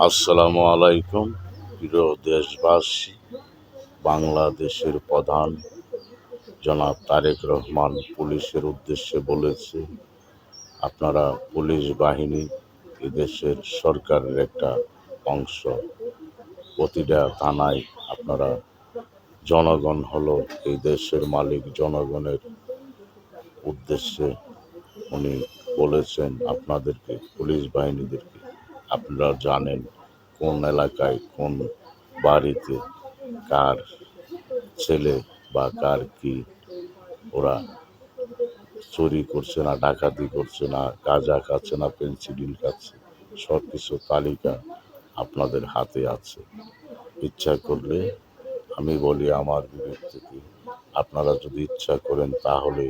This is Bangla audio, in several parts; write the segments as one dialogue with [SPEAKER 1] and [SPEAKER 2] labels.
[SPEAKER 1] আসসালামু আলাইকুম প্রিয় দেশবাসী। বাংলাদেশের প্রধান জনাব তারেক রহমান পুলিশের উদ্দেশ্যে বলেছে, আপনারা পুলিশ বাহিনী এদেশের সরকারের একটা অংশ। প্রতিটা থানায় আপনারা, জনগণ হলো এই দেশের মালিক। জনগণের উদ্দেশ্যে উনি বলেছেন আপনাদেরকে, পুলিশ বাহিনীদেরকে, আপনারা জানেন কোন এলাকায় কোন বাড়িতে কার ছেলে বা কার কি, ওরা চুরি করছে না, ডাকাতি করছে না, গাঁজা খাচ্ছে না, পেনসিডিল খাচ্ছে, সব কিছু তালিকা আপনাদের হাতে আছে। ইচ্ছা করলে, আমি বলি আমার বিবেক থেকে, আপনারা যদি ইচ্ছা করেন তাহলে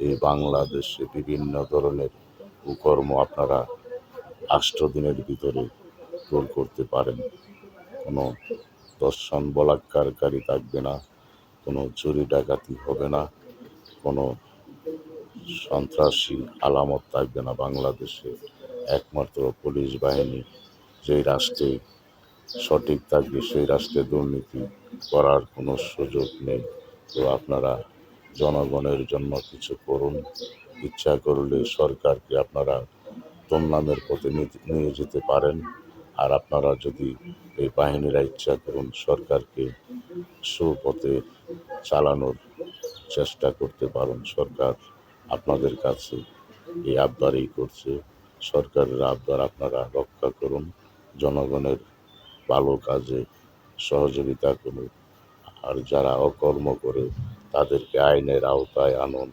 [SPEAKER 1] এই বাংলাদেশে বিভিন্ন ধরনের কুকর্ম আপনারা 8 দিনের ভিতরে দূর করতে পারেন। কোনো দর্শন বলাৎকারী থাকবে না, কোনো চুরি ডাকাতি হবে না, কোনো সন্ত্রাসী আলামত থাকবে না বাংলাদেশে। একমাত্র পুলিশ বাহিনী যেই রাষ্ট্রে সঠিক থাকবে, সেই রাষ্ট্রে দুর্নীতি করার কোনো সুযোগ নেই। তো আপনারা জনগণের জন্য কিছু করুন। ইচ্ছা করলে সরকারকে আপনারা দুর্নামের পথে নিয়ে যেতে পারেন। আর আপনারা যদি এই বাহিনীরা ইচ্ছা করুন সরকারকে সুপথে চালানোর চেষ্টা করতে পারেন। সরকার আপনাদের কাছে এই আবদারই করছে, সরকারের আবদার আপনারা রক্ষা করুন, জনগণের ভালো কাজে সহযোগিতা করুন। আর যারা অকর্ম করে তাদেরকে আইনের আওতায় আনুন।